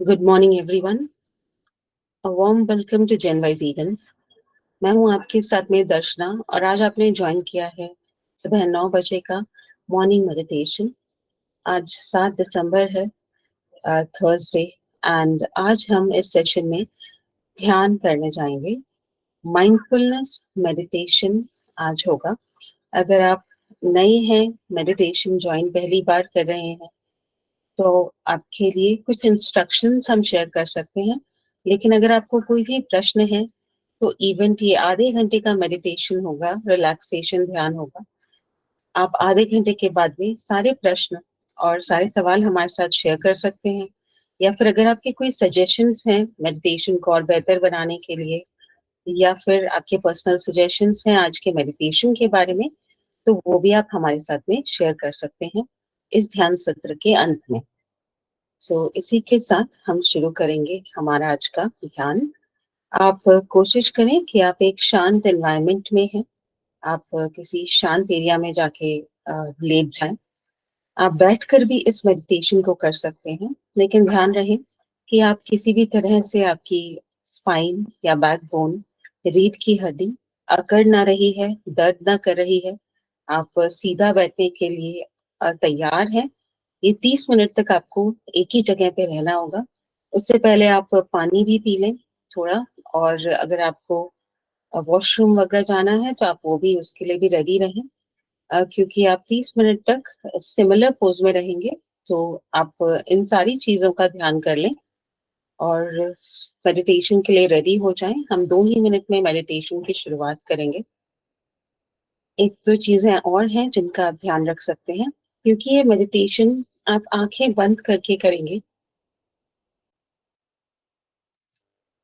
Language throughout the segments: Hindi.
Good morning everyone. A warm welcome to Gen Wise Eagle. मैं हूं आपके साथ में दर्शना और आज आपने ज्वाइन किया है सुबह 9 बजे का मॉर्निंग मेडिटेशन। आज 7 दिसंबर है, थर्सडे। एंड आज हम इस सेशन में ध्यान करने जाएंगे। माइंडफुलनेस मेडिटेशन आज होगा। अगर आप नए हैं, मेडिटेशन ज्वाइन पहली बार कर रहे हैं, तो आपके लिए कुछ इंस्ट्रक्शंस हम शेयर कर सकते हैं। लेकिन अगर आपको कोई भी प्रश्न है तो इवेंट ये आधे घंटे का मेडिटेशन होगा, रिलैक्सेशन ध्यान होगा। आप आधे घंटे के बाद में सारे प्रश्न और सारे सवाल हमारे साथ शेयर कर सकते हैं। या फिर अगर आपके कोई सजेशंस हैं मेडिटेशन को और बेहतर बनाने के लिए, या फिर आपके पर्सनल सजेशंस हैं आज के मेडिटेशन के बारे में, तो वो भी आप हमारे साथ में शेयर कर सकते हैं इस ध्यान सत्र के अंत में। इसी के साथ हम शुरू करेंगे हमारा आज का ध्यान। आप कोशिश करें कि आप एक शांत एनवायरनमेंट में हैं। आप किसी शांत एरिया में जाके लेट जाएं। आप बैठकर भी इस मेडिटेशन को कर सकते हैं, लेकिन ध्यान रहे कि आप किसी भी तरह से आपकी स्पाइन या बैकबोन, रीढ़ की हड्डी अकड़ ना रही है, दर्द ना कर रही है। आप सीधा बैठने के लिए तैयार हैं। ये 30 मिनट तक आपको एक ही जगह पे रहना होगा। उससे पहले आप पानी भी पी लें थोड़ा। और अगर आपको वॉशरूम वगैरह जाना है तो आप वो भी, उसके लिए भी रेडी रहें। क्योंकि आप 30 मिनट तक सिमिलर पोज में रहेंगे। तो आप इन सारी चीजों का ध्यान कर लें और मेडिटेशन के लिए रेडी हो जाएं। हम 2 ही मिनट में मेडिटेशन की शुरुआत करेंगे। एक दो चीजें और हैं जिनका आप ध्यान रख सकते हैं, क्योंकि ये मेडिटेशन आप आंखें बंद करके करेंगे,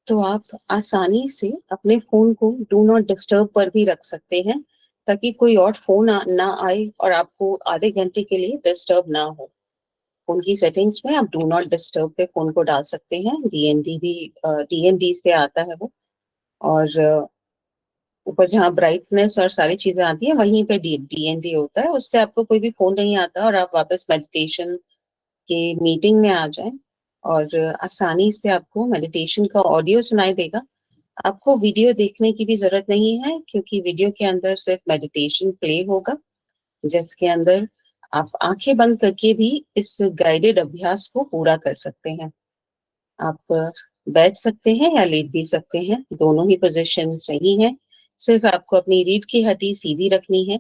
तो आप आसानी से अपने फोन को डू नॉट डिस्टर्ब पर भी रख सकते हैं, ताकि कोई और फोन ना आए और आपको आधे घंटे के लिए डिस्टर्ब ना हो। फोन की सेटिंग्स में आप डू नॉट डिस्टर्ब पे फोन को डाल सकते हैं। डीएनडी भी, डीएनडी से आता है वो। और ऊपर जहाँ ब्राइटनेस और सारी चीजें आती है वहीं पे डीएनडी होता है। उससे आपको कोई भी फोन नहीं आता और आप वापस मेडिटेशन के मीटिंग में आ जाएं। और आसानी से आपको मेडिटेशन का ऑडियो सुनाई देगा। आपको वीडियो देखने की भी जरूरत नहीं है, क्योंकि वीडियो के अंदर सिर्फ मेडिटेशन प्ले होगा, जिसके अंदर आप आंखें बंद करके भी इस गाइडेड अभ्यास को पूरा कर सकते हैं। आप बैठ सकते हैं या लेट भी सकते हैं, दोनों ही पोजीशन सही है। सिर्फ आपको अपनी रीढ़ की हड्डी सीधी रखनी है।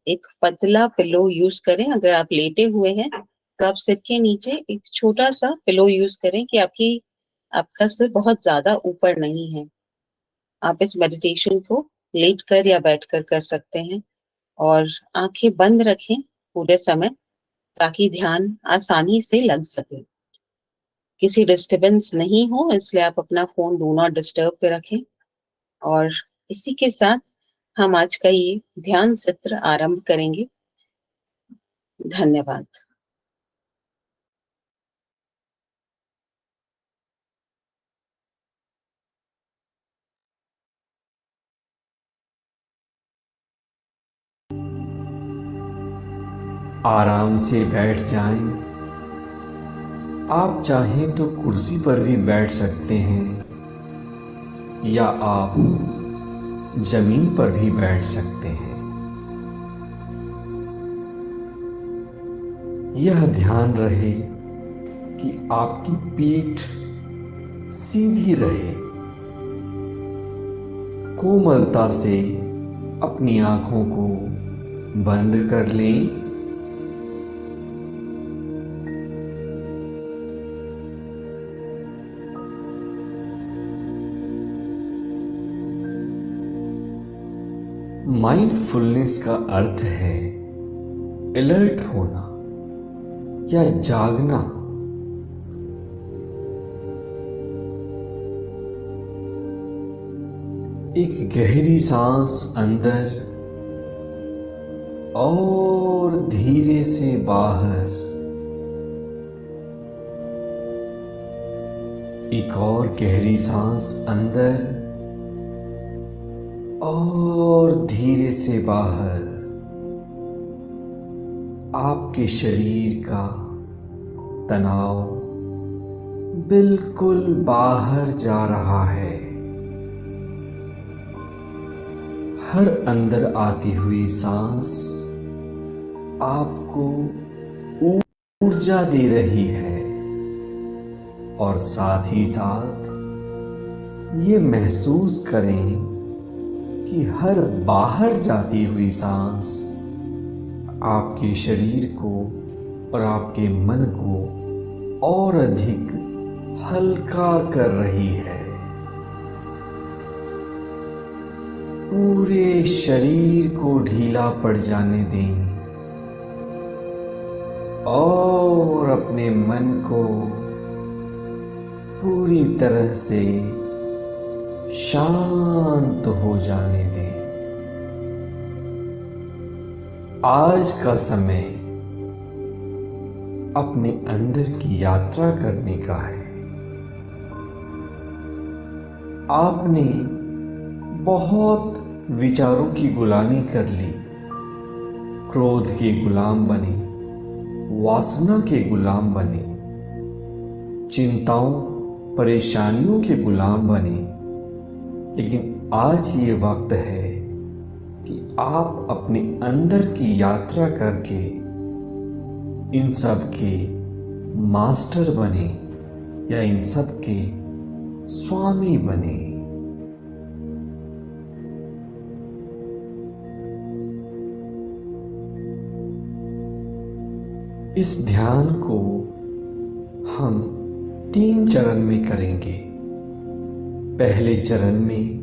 एक पतला पिलो यूज करें। अगर आप लेटे हुए हैं तो आप सिर के नीचे एक छोटा सा पिलो यूज करें कि आपका सिर बहुत ज्यादा ऊपर नहीं है। आप इस मेडिटेशन को लेट कर या बैठ कर सकते हैं। और आंखें बंद रखें पूरे समय, ताकि ध्यान आसानी से लग सके। किसी डिस्टरबेंस नहीं हो, इसलिए आप अपना फोन डू नॉट डिस्टर्ब पे रखें। और इसी के साथ हम आज का ये ध्यान सत्र आरंभ करेंगे। धन्यवाद। आराम से बैठ जाएं। आप चाहें तो कुर्सी पर भी बैठ सकते हैं या आप जमीन पर भी बैठ सकते हैं। यह ध्यान रहे कि आपकी पीठ सीधी रहे। कोमलता से अपनी आंखों को बंद कर लें। माइंडफुलनेस का अर्थ है अलर्ट होना या जागना। एक गहरी सांस अंदर और धीरे से बाहर। एक और गहरी सांस अंदर और धीरे से बाहर। आपके शरीर का तनाव बिल्कुल बाहर जा रहा है। हर अंदर आती हुई सांस आपको ऊर्जा दे रही है और साथ ही साथ ये महसूस करें कि हर बाहर जाती हुई सांस आपके शरीर को और आपके मन को और अधिक हल्का कर रही है। पूरे शरीर को ढीला पड़ जाने दें और अपने मन को पूरी तरह से शांत हो जाने दें। आज का समय अपने अंदर की यात्रा करने का है। आपने बहुत विचारों की गुलामी कर ली, क्रोध के गुलाम बने, वासना के गुलाम बने, चिंताओं परेशानियों के गुलाम बने। लेकिन आज ये वक्त है कि आप अपने अंदर की यात्रा करके इन सब के मास्टर बने या इन सब के स्वामी बने। इस ध्यान को हम 3 चरण में करेंगे। पहले चरण में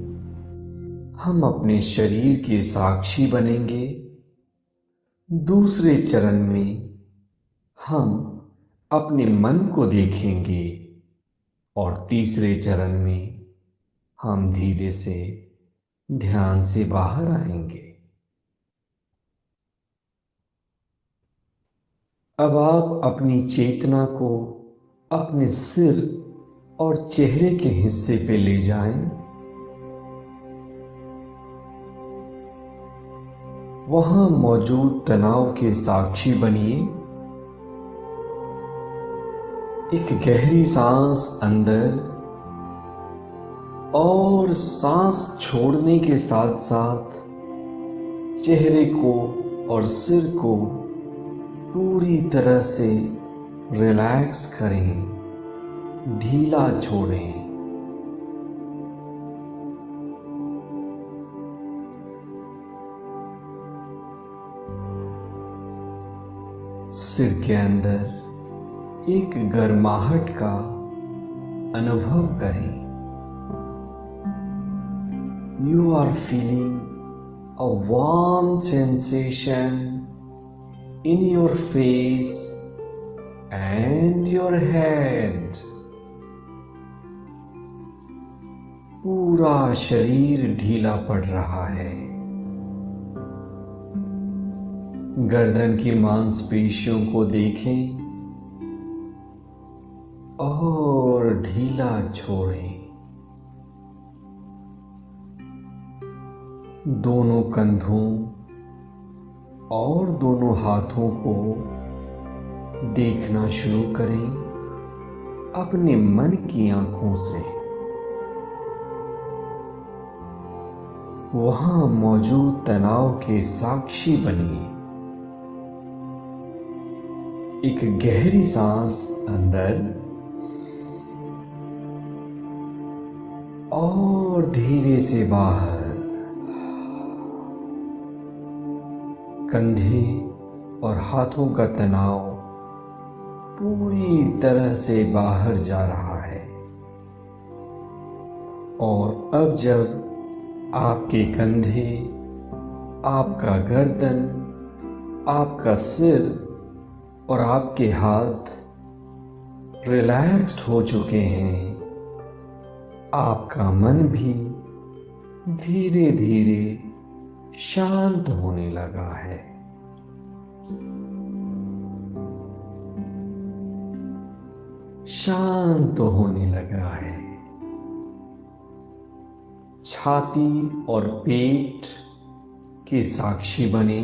हम अपने शरीर के साक्षी बनेंगे। दूसरे चरण में हम अपने मन को देखेंगे और तीसरे चरण में हम धीरे से ध्यान से बाहर आएंगे। अब आप अपनी चेतना को अपने सिर और चेहरे के हिस्से पे ले जाएं। वहां मौजूद तनाव के साक्षी बनिए। एक गहरी सांस अंदर और सांस छोड़ने के साथ साथ चेहरे को और सिर को पूरी तरह से रिलैक्स करें, ढीला छोड़ें। सिर के अंदर एक गर्माहट का अनुभव करें। You are feeling a warm sensation in your face and your head. पूरा शरीर ढीला पड़ रहा है। गर्दन की मांसपेशियों को देखें और ढीला छोड़ें। दोनों कंधों और दोनों हाथों को देखना शुरू करें अपने मन की आंखों से। वहां मौजूद तनाव के साक्षी बनिए। एक गहरी सांस अंदर और धीरे से बाहर। कंधे और हाथों का तनाव पूरी तरह से बाहर जा रहा है। और अब जब आपके कंधे, आपका गर्दन, आपका सिर और आपके हाथ रिलैक्स्ड हो चुके हैं, आपका मन भी धीरे धीरे शांत होने लगा है। शांत होने लगा है। छाती और पेट के साक्षी बने।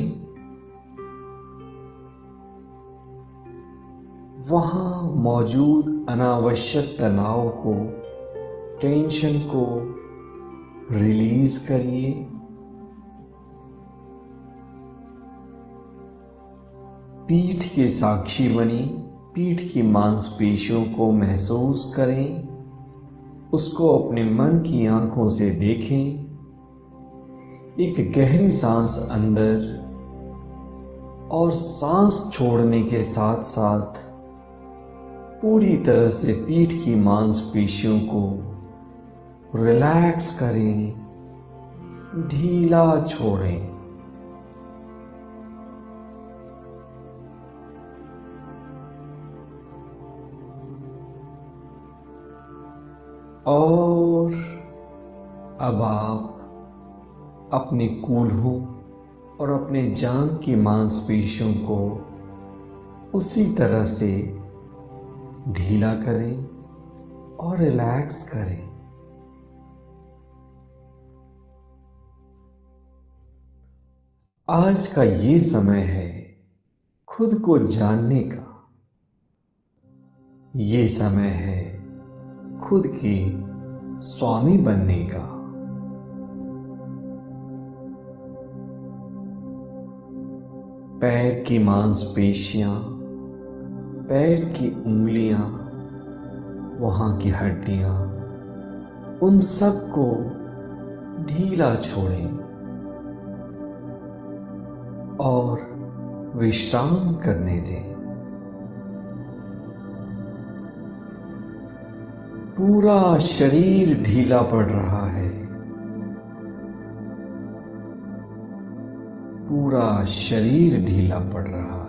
वहाँ मौजूद अनावश्यक तनाव को, टेंशन को रिलीज करिए। पीठ के साक्षी बने, पीठ की मांसपेशियों को महसूस करें, उसको अपने मन की आंखों से देखें। एक गहरी सांस अंदर और सांस छोड़ने के साथ साथ पूरी तरह से पीठ की मांसपेशियों को रिलैक्स करें, ढीला छोड़ें। और अब आप अपने कूल्हों और अपने जांघ की मांसपेशियों को उसी तरह से ढीला करें और रिलैक्स करें। आज का ये समय है खुद को जानने का। ये समय है खुद के स्वामी बनने का। पैर की मांसपेशियां, पैर की उंगलियां, वहां की हड्डियां, उन सबको ढीला छोड़ें और विश्राम करने दें। पूरा शरीर ढीला पड़ रहा है, पूरा शरीर ढीला पड़ रहा है।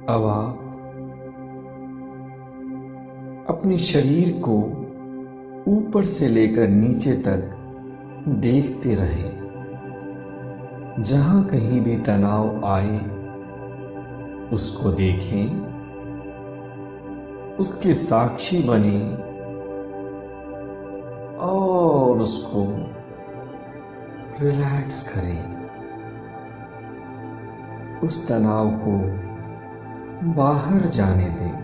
अब आप अपने शरीर को ऊपर से लेकर नीचे तक देखते रहें। जहां कहीं भी तनाव आए उसको देखें, उसके साक्षी बने और उसको रिलैक्स करें। उस तनाव को बाहर जाने दें।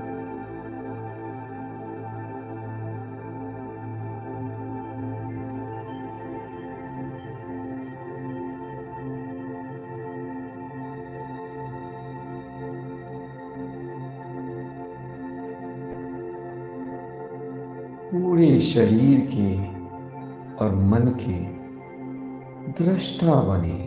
पूरे शरीर के और मन के दृष्टा बने।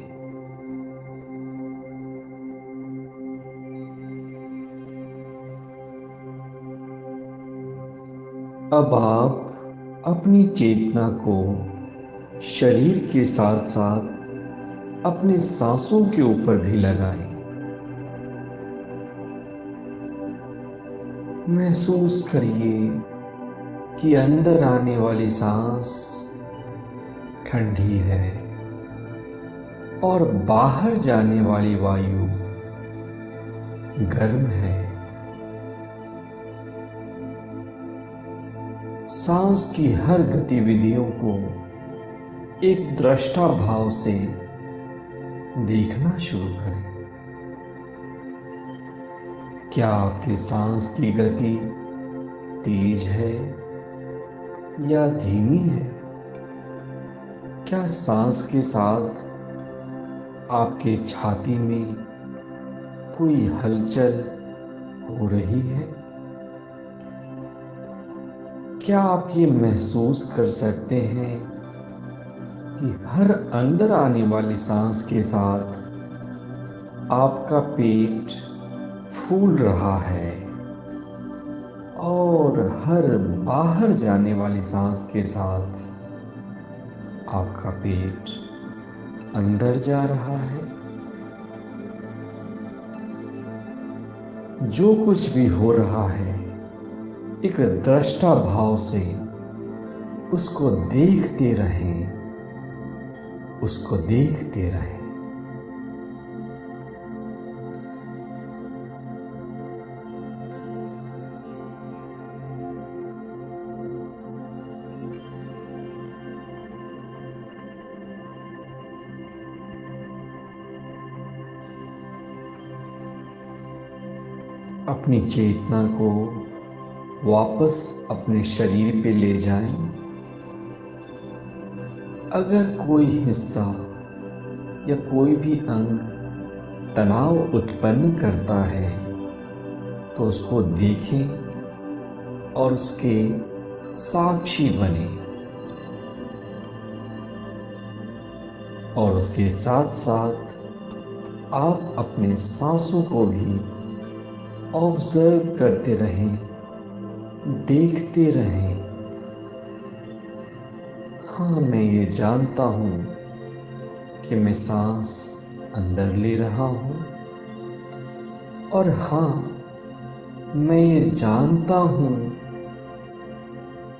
अब आप अपनी चेतना को शरीर के साथ साथ अपनी सांसों के ऊपर भी लगाएं। महसूस करिए कि अंदर आने वाली सांस ठंडी है और बाहर जाने वाली वायु गर्म है। सांस की हर गतिविधियों को एक दृष्टा भाव से देखना शुरू करें। क्या आपकी सांस की गति तेज है या धीमी है? क्या सांस के साथ आपके छाती में कोई हलचल हो रही है? क्या आप ये महसूस कर सकते हैं कि हर अंदर आने वाली सांस के साथ आपका पेट फूल रहा है और हर बाहर जाने वाली सांस के साथ आपका पेट अंदर जा रहा है? जो कुछ भी हो रहा है एक दृष्टा भाव से उसको देखते रहें उसको देखते रहें। अपनी चेतना को वापस अपने शरीर पे ले जाएं। अगर कोई हिस्सा या कोई भी अंग तनाव उत्पन्न करता है तो उसको देखें और उसके साक्षी बने, और उसके साथ साथ आप अपने सांसों को भी ऑब्जर्व करते रहें, देखते रहें। हाँ, मैं ये जानता हूँ कि मैं सांस अंदर ले रहा हूँ, और हाँ, मैं ये जानता हूँ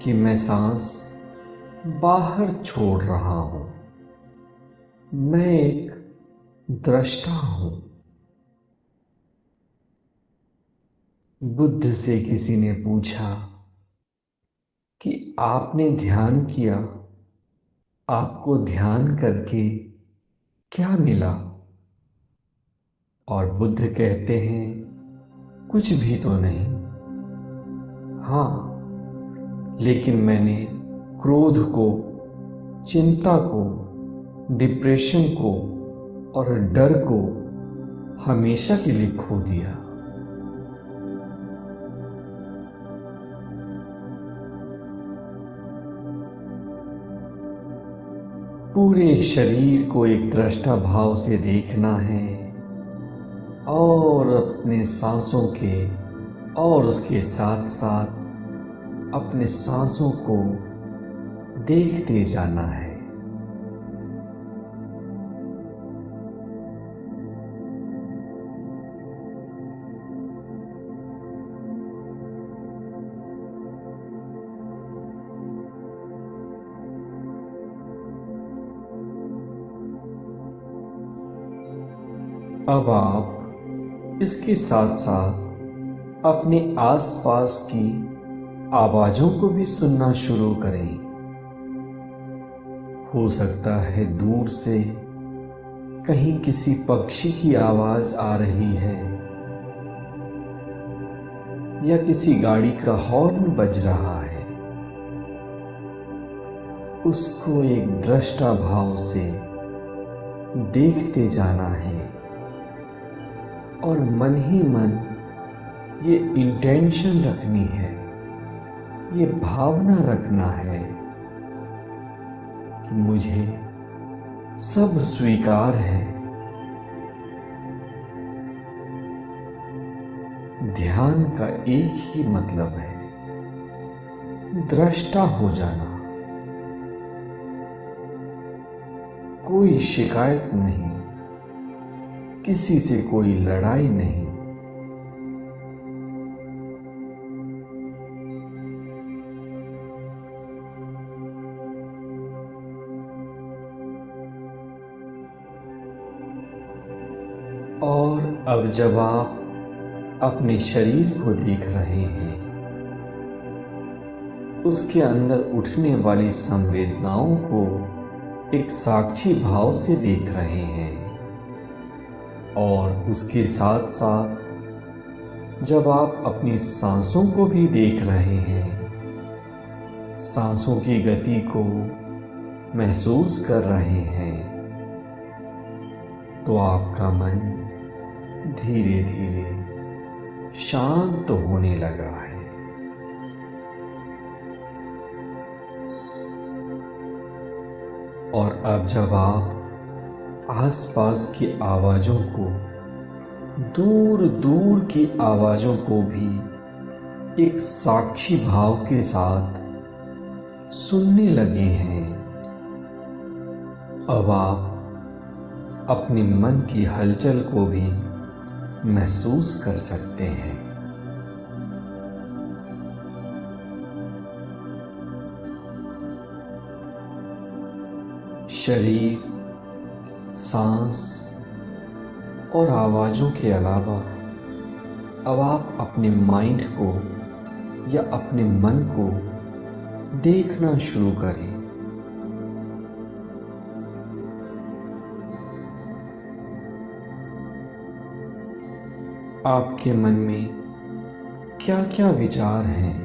कि मैं सांस बाहर छोड़ रहा हूँ। मैं एक दृष्टा हूँ। बुद्ध से किसी ने पूछा कि आपने ध्यान किया, आपको ध्यान करके क्या मिला? और बुद्ध कहते हैं, कुछ भी तो नहीं। हाँ, लेकिन मैंने क्रोध को, चिंता को, डिप्रेशन को और डर को हमेशा के लिए खो दिया। पूरे शरीर को एक दृष्टा भाव से देखना है, और अपने सांसों के और उसके साथ साथ अपने सांसों को देखते जाना है। अब आप इसके साथ साथ अपने आसपास की आवाजों को भी सुनना शुरू करें। हो सकता है दूर से कहीं किसी पक्षी की आवाज आ रही है, या किसी गाड़ी का हॉर्न बज रहा है। उसको एक दृष्टा भाव से देखते जाना है, और मन ही मन ये इंटेंशन रखनी है, ये भावना रखना है कि मुझे सब स्वीकार है। ध्यान का एक ही मतलब है, दृष्टा हो जाना। कोई शिकायत नहीं, किसी से कोई लड़ाई नहीं। और अब जब आप अपने शरीर को देख रहे हैं, उसके अंदर उठने वाली संवेदनाओं को एक साक्षी भाव से देख रहे हैं, और उसके साथ साथ जब आप अपनी सांसों को भी देख रहे हैं, सांसों की गति को महसूस कर रहे हैं, तो आपका मन धीरे धीरे शांत होने लगा है। और अब जब आप आसपास की आवाजों को, दूर दूर की आवाजों को भी एक साक्षी भाव के साथ सुनने लगे हैं, अब आप अपने मन की हलचल को भी महसूस कर सकते हैं। शरीर सांस और आवाज़ों के अलावा अब आप अपने माइंड को या अपने मन को देखना शुरू करें। आपके मन में क्या क्या विचार हैं?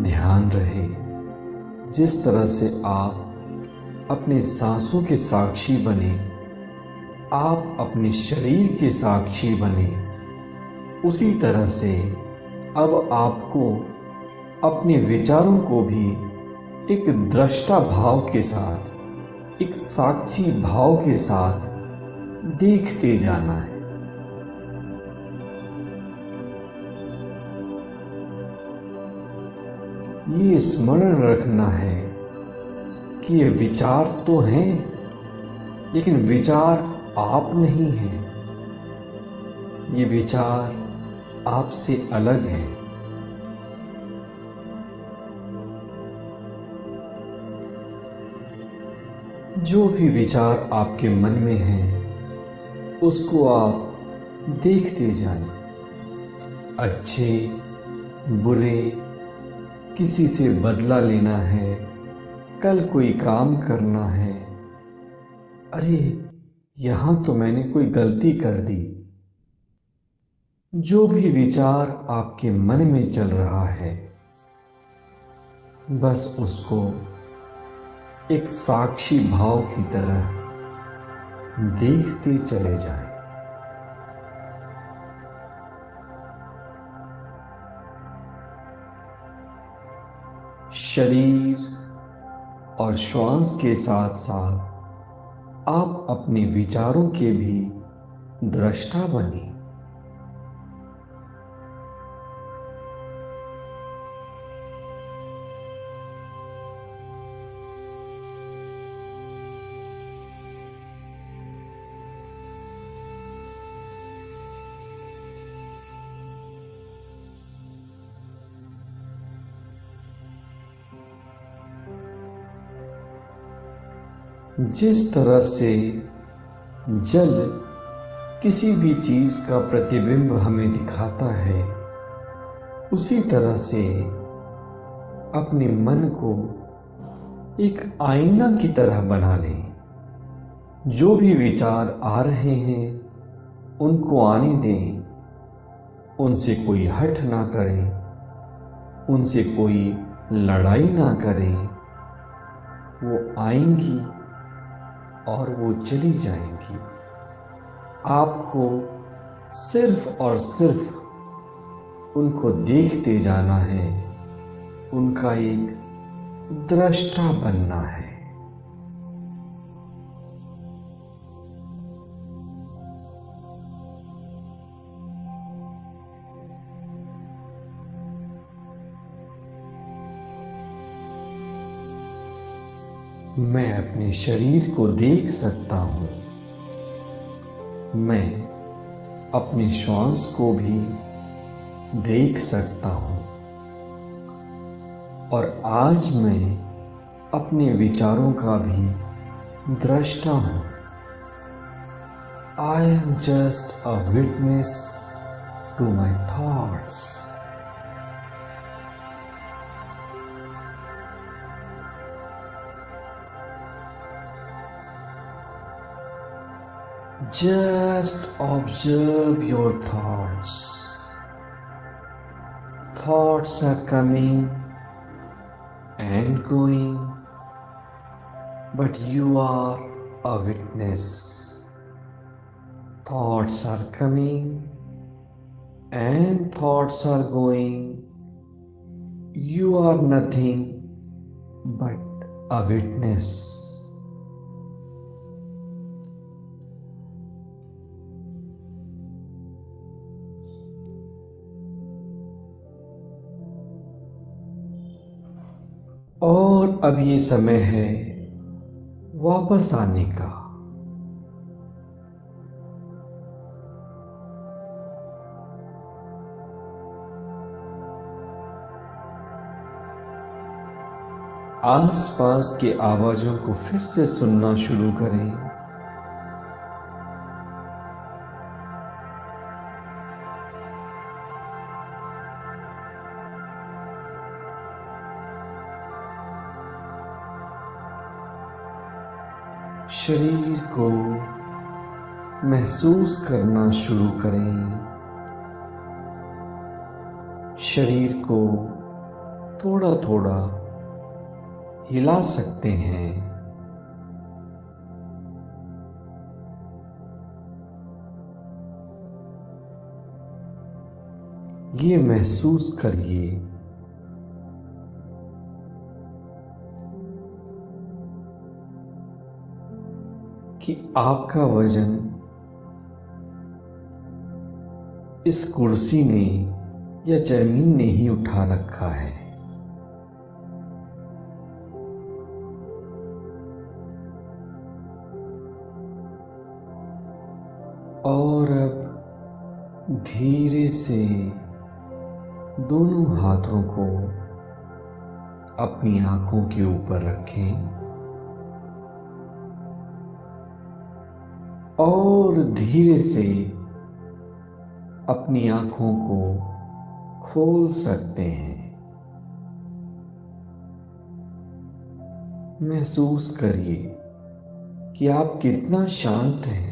ध्यान रहे जिस तरह से आप अपने सांसों के साक्षी बने, आप अपने शरीर के साक्षी बने, उसी तरह से अब आपको अपने विचारों को भी एक दृष्टा भाव के साथ, एक साक्षी भाव के साथ देखते जाना है। ये स्मरण रखना है कि ये विचार तो हैं, लेकिन विचार आप नहीं हैं। ये विचार आपसे अलग हैं। जो भी विचार आपके मन में हैं, उसको आप देखते जाएं। अच्छे, बुरे, किसी से बदला लेना है, कल कोई काम करना है, अरे यहां तो मैंने कोई गलती कर दी। जो भी विचार आपके मन में चल रहा है, बस उसको एक साक्षी भाव की तरह देखते चले जाएं। शरीर और श्वास के साथ साथ आप अपने विचारों के भी दृष्टा बने। जिस तरह से जल किसी भी चीज का प्रतिबिंब हमें दिखाता है, उसी तरह से अपने मन को एक आईना की तरह बना लें। जो भी विचार आ रहे हैं उनको आने दें, उनसे कोई हठ ना करें, उनसे कोई लड़ाई ना करें। वो आएंगी और वो चली जाएंगी। आपको सिर्फ और सिर्फ उनको देखते जाना है, उनका एक दृष्टा बनना है। मैं अपने शरीर को देख सकता हूँ। मैं अपने श्वास को भी देख सकता हूँ। और आज मैं अपने विचारों का भी दृष्टा हूँ। I am just a witness to my thoughts. Just observe your thoughts. Thoughts are coming and going, but you are a witness. Thoughts are coming and thoughts are going. You are nothing but a witness. और अब ये समय है वापस आने का। आसपास की आवाजों को फिर से सुनना शुरू करें। शरीर को महसूस करना शुरू करें। शरीर को थोड़ा थोड़ा हिला सकते हैं। ये महसूस करिए कि आपका वजन इस कुर्सी ने या जमीन ने ही उठा रखा है। और अब धीरे से दोनों हाथों को अपनी आंखों के ऊपर रखें और धीरे से अपनी आंखों को खोल सकते हैं। महसूस करिए कि आप कितना शांत हैं।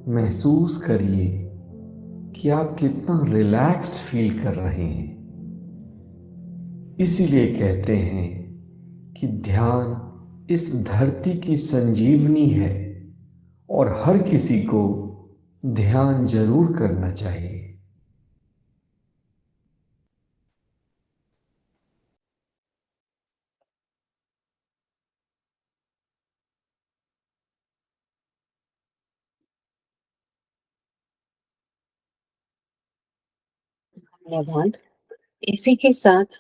महसूस करिए कि आप कितना रिलैक्स्ड फील कर रहे हैं। इसीलिए कहते हैं कि ध्यान इस धरती की संजीवनी है और हर किसी को ध्यान जरूर करना चाहिए। धन्यवाद। इसी के साथ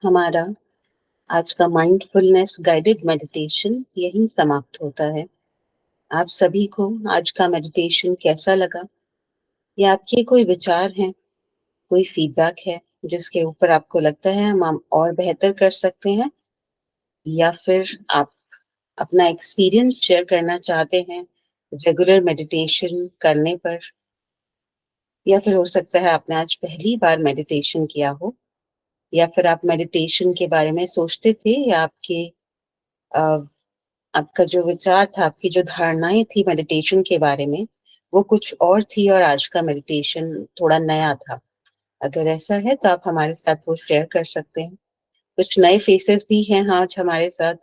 हमारा आज का माइंडफुलनेस गाइडेड मेडिटेशन यहीं समाप्त होता है। आप सभी को आज का मेडिटेशन कैसा लगा, या आपके कोई विचार हैं, कोई फीडबैक है जिसके ऊपर आपको लगता है हम और बेहतर कर सकते हैं, या फिर आप अपना एक्सपीरियंस शेयर करना चाहते हैं रेगुलर मेडिटेशन करने पर, या फिर हो सकता है आपने आज पहली बार मेडिटेशन किया हो, या फिर आप मेडिटेशन के बारे में सोचते थे, या अ, आपका जो विचार था, आपकी जो धारणाएं थी मेडिटेशन के बारे में, वो कुछ और थी और आज का मेडिटेशन थोड़ा नया था। अगर ऐसा है तो आप हमारे साथ वो शेयर कर सकते हैं। कुछ नए फेसेस भी हैं आज हमारे साथ,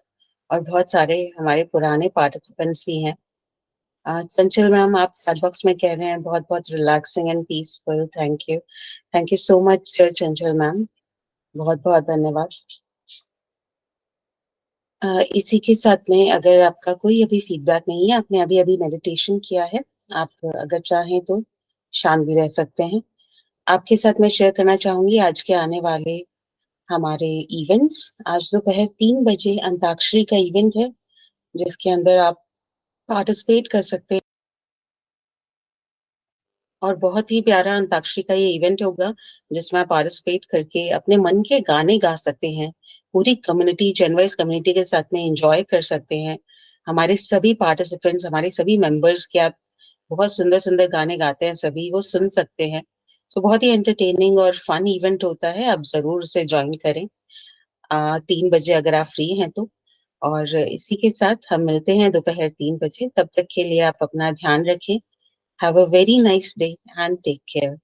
और बहुत सारे हमारे पुराने पार्टिसिपेंट्स भी हैं। चंचल मैम, आप चैट बॉक्स में कह रहे हैं बहुत बहुत relaxing and peaceful. Thank you so much Chanchal ma'am, बहुत बहुत धन्यवाद। इसी के साथ में अगर आपका कोई अभी फीडबैक नहीं है, आपने अभी अभी मेडिटेशन किया है, आप अगर चाहें तो शांत भी रह सकते हैं। आपके साथ मैं शेयर करना चाहूंगी आज के आने वाले हमारे इवेंट्स। आज दोपहर 3 बजे अंताक्षरी का इवेंट है, जिसके अंदर आप पार्टिसिपेट कर सकते हैं, और बहुत ही प्यारा अंताक्षरी का ये इवेंट होगा जिसमें आप पार्टिसिपेट करके अपने मन के गाने गा सकते हैं। पूरी कम्युनिटी, जनवाइज कम्युनिटी के साथ में एंजॉय कर सकते हैं। हमारे सभी पार्टिसिपेंट्स, हमारे सभी मेंबर्स के आप बहुत सुंदर सुंदर गाने गाते हैं, सभी वो सुन सकते हैं। तो बहुत ही एंटरटेनिंग और फन इवेंट होता है, आप जरूर उसे ज्वाइन करें 3 बजे अगर आप फ्री हैं तो। और इसी के साथ हम मिलते हैं दोपहर 3 बजे। तब तक के लिए आप अपना ध्यान रखें। Have a very nice day and take care.